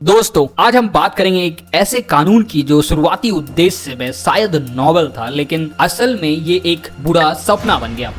दोस्तों आज हम बात करेंगे एक ऐसे कानून की जो शुरुआती उद्देश्य में शायद नोबल था, लेकिन असल में ये एक बुरा सपना बन गया।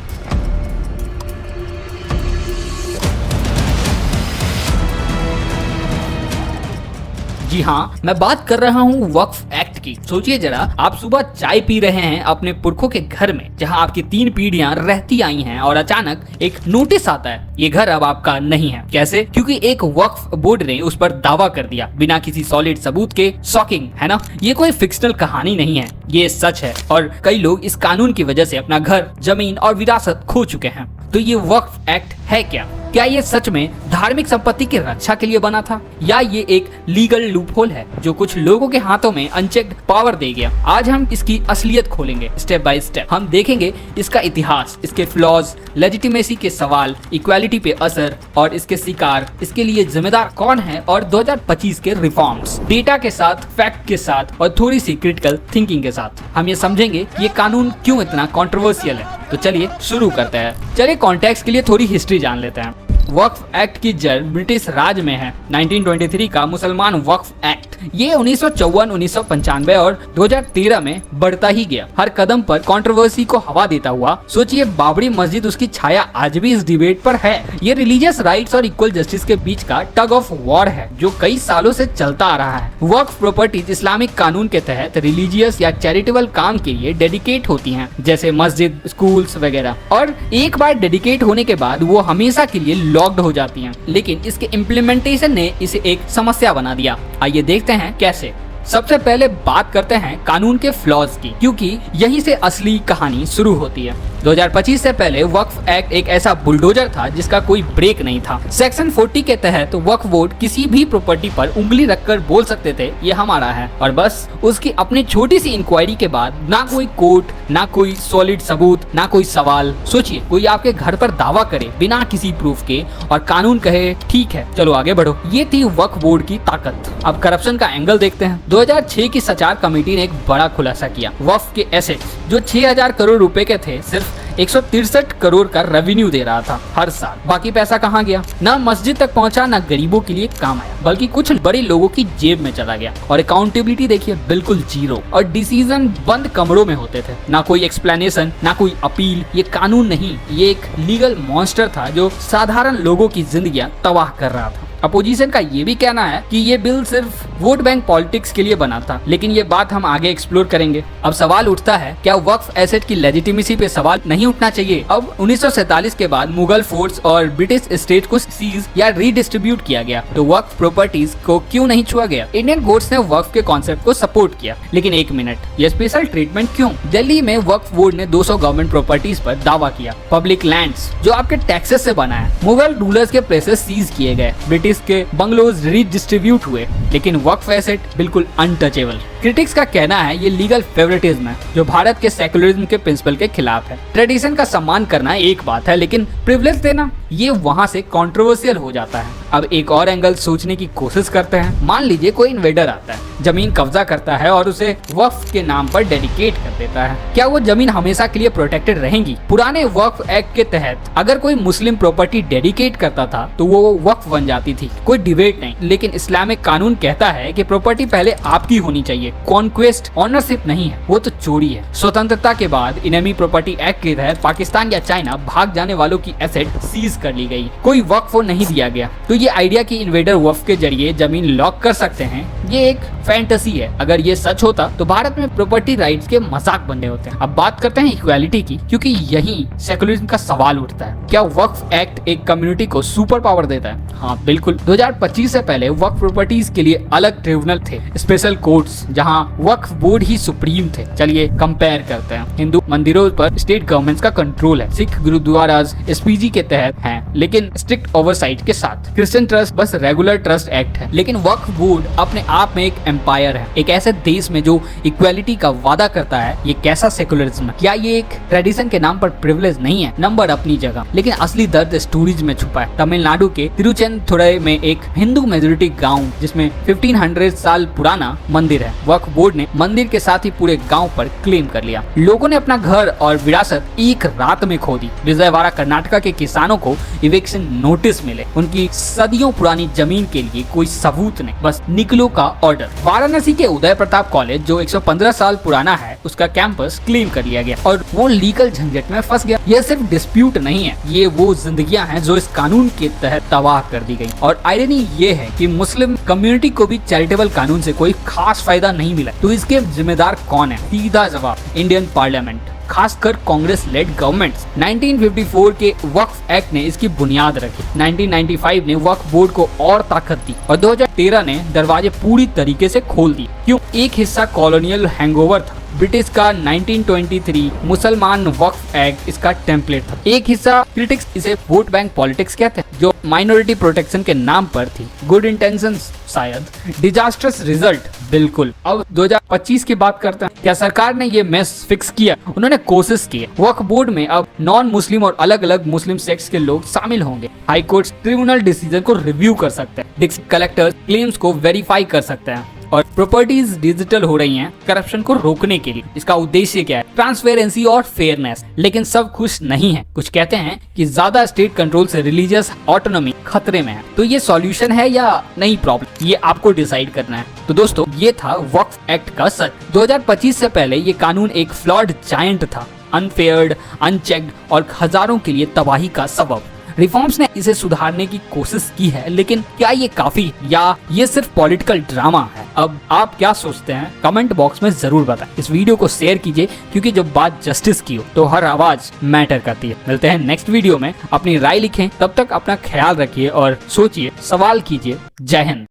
जी हाँ, मैं बात कर रहा हूँ वक्फ एक्ट की। सोचिए जरा, आप सुबह चाय पी रहे हैं अपने पुरखों के घर में जहाँ आपकी 3 पीढ़ियां रहती आई हैं और अचानक एक नोटिस आता है, ये घर अब आपका नहीं है। कैसे? क्योंकि एक वक्फ बोर्ड ने उस पर दावा कर दिया बिना किसी सॉलिड सबूत के। शॉकिंग है ना? ये कोई फिक्शनल कहानी नहीं है, ये सच है और कई लोग इस कानून की वजह से अपना घर, जमीन और विरासत खो चुके हैं। तो ये वक्फ एक्ट है क्या? क्या ये सच में धार्मिक संपत्ति की रक्षा के लिए बना था, या ये एक लीगल लूपहोल है जो कुछ लोगों के हाथों में अनचेक्ड पावर दे गया? आज हम इसकी असलियत खोलेंगे स्टेप बाय स्टेप। हम देखेंगे इसका इतिहास, इसके फ्लॉज, लेजिटिमेसी के सवाल, इक्वालिटी पे असर और इसके शिकार, इसके लिए जिम्मेदार कौन है और 2025 के रिफॉर्म्स। डेटा के साथ, फैक्ट के साथ और थोड़ी सी क्रिटिकल थिंकिंग के साथ हम ये समझेंगे ये कानून क्यों इतना कंट्रोवर्शियल है। तो चलिए शुरू करते हैं। चलिए कॉन्टेक्स्ट के लिए थोड़ी हिस्ट्री जान लेते हैं। वक्फ एक्ट की जड़ ब्रिटिश राज में है। 1923 का मुसलमान वक्फ एक्ट, ये 1954, 1995 और 2013 में बढ़ता ही गया, हर कदम पर कंट्रोवर्सी को हवा देता हुआ। सोचिए, बाबरी मस्जिद, उसकी छाया आज भी इस डिबेट पर है। ये रिलीजियस राइट्स और इक्वल जस्टिस के बीच का टग ऑफ वॉर है जो कई सालों से चलता आ रहा है। वक्फ प्रॉपर्टीज इस्लामिक कानून के तहत रिलीजियस या चैरिटेबल काम के लिए डेडिकेट होती हैं, जैसे मस्जिद, स्कूल्स वगैरह, और एक बार डेडिकेट होने के बाद वो हमेशा के लिए लॉक्ड हो जाती हैं। लेकिन इसके इम्प्लीमेंटेशन ने इसे एक समस्या बना दिया। आइए देखते हैं कैसे। सबसे पहले बात करते हैं कानून के फ्लॉज की, क्योंकि यहीं से असली कहानी शुरू होती है। 2025 से पहले वक्फ एक्ट एक ऐसा बुलडोजर था जिसका कोई ब्रेक नहीं था। सेक्शन 40 के तहत वक्फ बोर्ड किसी भी प्रॉपर्टी पर उंगली रखकर बोल सकते थे ये हमारा है, और बस उसकी अपनी छोटी सी इंक्वायरी के बाद ना कोई कोर्ट, ना कोई सॉलिड सबूत, ना कोई सवाल। सोचिए, कोई आपके घर पर दावा करे बिना किसी प्रूफ के और कानून कहे ठीक है चलो आगे बढ़ो। ये थी वक्फ बोर्ड की ताकत। अब करप्शन का एंगल देखते हैं। 2006 की सचार कमेटी ने एक बड़ा खुलासा किया। वक्फ के एसेट्स जो 6000 करोड़ रुपए के थे, सिर्फ 163 करोड़ का रेवेन्यू दे रहा था हर साल। बाकी पैसा कहाँ गया? ना मस्जिद तक पहुंचा, ना गरीबों के लिए काम आया, बल्कि कुछ बड़े लोगों की जेब में चला गया। और अकाउंटेबिलिटी देखिए, बिल्कुल जीरो। और डिसीजन बंद कमरों में होते थे, ना कोई एक्सप्लेनेशन, ना कोई अपील। ये कानून नहीं, ये एक लीगल मॉन्स्टर था जो साधारण लोगों की जिंदगियां तबाह कर रहा था। अपोजिशन का ये भी कहना है कि ये बिल सिर्फ वोट बैंक पॉलिटिक्स के लिए बना था, लेकिन ये बात हम आगे एक्सप्लोर करेंगे। अब सवाल उठता है, क्या वक्फ एसेट की लेजिटिमेसी पे सवाल नहीं उठना चाहिए? अब 1947 के बाद मुगल फोर्ट्स और ब्रिटिश स्टेट को सीज या रीडिस्ट्रीब्यूट किया गया, तो वक्फ प्रॉपर्टीज को क्यों नहीं छुआ गया? इंडियन कोर्ट्स ने वक्फ के कॉन्सेप्ट को सपोर्ट किया, लेकिन एक मिनट, ये स्पेशल ट्रीटमेंट क्यों? दिल्ली में वक्फ बोर्ड ने 200 गवर्नमेंट प्रॉपर्टीज पर दावा किया। पब्लिक लैंड्स जो आपके टैक्सेस से बना है। मुगल रूलर्स के प्लेसेस सीज किए गए, ब्रिटिश के बंगलोज रीडिस्ट्रीब्यूट हुए, लेकिन वक्फ एसेट बिल्कुल अनटचेबल। क्रिटिक्स का कहना है ये लीगल फेवरेटिज्म है जो भारत के सेकुलरिज्म के प्रिंसिपल के खिलाफ है। ट्रेडिशन का सम्मान करना एक बात है, लेकिन प्रिविलेज देना ये वहाँ से कंट्रोवर्शियल हो जाता है। अब एक और एंगल सोचने की कोशिश करते हैं। मान लीजिए कोई इन्वेडर आता है, जमीन कब्जा करता है और उसे वक्फ के नाम पर डेडिकेट कर देता है। क्या वो जमीन हमेशा के लिए प्रोटेक्टेड रहेंगी? पुराने वक्फ एक्ट के तहत अगर कोई मुस्लिम प्रॉपर्टी डेडिकेट करता था तो वो वक्फ बन जाती थी, कोई डिबेट नहीं। लेकिन इस्लामिक कानून कहता है कि प्रॉपर्टी पहले आपकी होनी चाहिए, कॉन्क्वेस्ट ऑनरशिप नहीं है, वो तो चोरी है। स्वतंत्रता के बाद इनेमी प्रॉपर्टी एक्ट के तहत पाकिस्तान या चाइना भाग जाने वालों की एसेट सीज कर ली गई, कोई वक्फ नहीं दिया गया। तो ये आइडिया कि इन्वेडर वक्फ के जरिए जमीन लॉक कर सकते हैं, ये एक फैंटेसी है। अगर ये सच होता तो भारत में प्रॉपर्टी राइट्स के मजाक बन रहे होते हैं। अब बात करते हैं इक्वालिटी की, क्योंकि यही सेकुलरिज्म का सवाल उठता है। क्या वक्फ एक्ट एक कम्युनिटी को सुपर पावर देता है? हाँ बिल्कुल। 2025 से पहले वक्फ प्रॉपर्टीज के लिए अलग ट्रिब्यूनल थे, स्पेशल कोर्ट्स, जहां वक्फ बोर्ड ही सुप्रीम थे। चलिए कंपेयर करते हैं। हिंदू मंदिरों पर स्टेट गवर्नमेंट्स का कंट्रोल है, सिख गुरुद्वाराज एसपीजी के तहत हैं, लेकिन स्ट्रिक्ट ओवरसाइट के साथ। क्रिश्चियन ट्रस्ट बस रेगुलर ट्रस्ट एक्ट है, लेकिन वक्फ बोर्ड अपने आप में एक एम्पायर है। एक ऐसे देश में जो इक्वालिटी का वादा करता है, ये कैसा सेकुलरिज्म है? क्या ये एक ट्रेडिशन के नाम पर प्रिविलेज नहीं है? नंबर अपनी जगह, लेकिन असली दर्द स्टोरीज में छुपा है। तमिलनाडु के तिरुचेंदुरई में एक हिंदू मेजोरिटी गांव जिसमें 1500 साल पुराना मंदिर है, वक्फ बोर्ड ने मंदिर के साथ ही पूरे गांव पर क्लेम कर लिया। लोगों ने अपना घर और विरासत एक रात में खो दी। विजयवाड़ा कर्नाटका के किसानों को इविक्शन नोटिस मिले, उनकी सदियों पुरानी जमीन के लिए कोई सबूत नहीं, बस निकलो का ऑर्डर। वाराणसी के उदय प्रताप कॉलेज जो 115 साल पुराना है, उसका कैंपस क्लेम कर लिया गया और वो लीगल झंझट में फंस गया। यह सिर्फ डिस्प्यूट नहीं है, ये वो जिंदगियां हैं जो इस कानून के तहत तबाह कर दी गई। और आयरनी ये है कि मुस्लिम कम्युनिटी को भी चैरिटेबल कानून से कोई खास फायदा नहीं मिला। तो इसके जिम्मेदार कौन है? सीधा जवाब, इंडियन पार्लियामेंट, खासकर कांग्रेस लेड गवर्नमेंट। 1954 के वक्फ एक्ट ने इसकी बुनियाद रखी। 1995 ने वक्फ बोर्ड को और ताकत दी और 2013 ने दरवाजे पूरी तरीके से खोल दिए। क्यों? एक हिस्सा कॉलोनियल हैंगओवर था, ब्रिटिश का 1923 मुसलमान वक्फ एक्ट इसका टेम्पलेट था। एक हिस्सा क्रिटिक्स इसे वोट बैंक पॉलिटिक्स कहते हैं, जो माइनॉरिटी प्रोटेक्शन के नाम पर थी। गुड इंटेंशंस शायद, डिजास्टर्स रिजल्ट बिल्कुल। अब 2025 की बात करते हैं। क्या सरकार ने ये मेस फिक्स किया? उन्होंने कोशिश की। वक्फ बोर्ड में अब नॉन मुस्लिम और अलग अलग मुस्लिम सेक्ट्स के लोग शामिल होंगे। हाई कोर्ट ट्रिब्यूनल डिसीजन को रिव्यू कर सकते हैं, डिस्ट्रिक्ट कलेक्टर क्लेम्स को वेरीफाई कर सकते हैं और प्रॉपर्टीज डिजिटल हो रही हैं करप्शन को रोकने के लिए। इसका उद्देश्य क्या है? ट्रांसपेरेंसी और फेयरनेस। लेकिन सब खुश नहीं है। कुछ कहते हैं कि ज्यादा स्टेट कंट्रोल से रिलीजियस ऑटोनॉमी खतरे में है। तो ये सॉल्यूशन है या नई प्रॉब्लम, ये आपको डिसाइड करना है। तो दोस्तों, ये था वक्फ एक्ट का सच। 2025 से पहले ये कानून एक फ्लॉड जायंट था, अनफेयर्ड, अनचेक्ड और हजारों के लिए तबाही का सबब। रिफॉर्म्स ने इसे सुधारने की कोशिश की है, लेकिन क्या ये काफी या ये सिर्फ पॉलिटिकल ड्रामा है? अब आप क्या सोचते हैं? कमेंट बॉक्स में जरूर बताएं। इस वीडियो को शेयर कीजिए, क्योंकि जब बात जस्टिस की हो तो हर आवाज मैटर करती है। मिलते हैं नेक्स्ट वीडियो में। अपनी राय लिखें, तब तक अपना ख्याल रखिए और सोचिए, सवाल कीजिए। जय हिंद।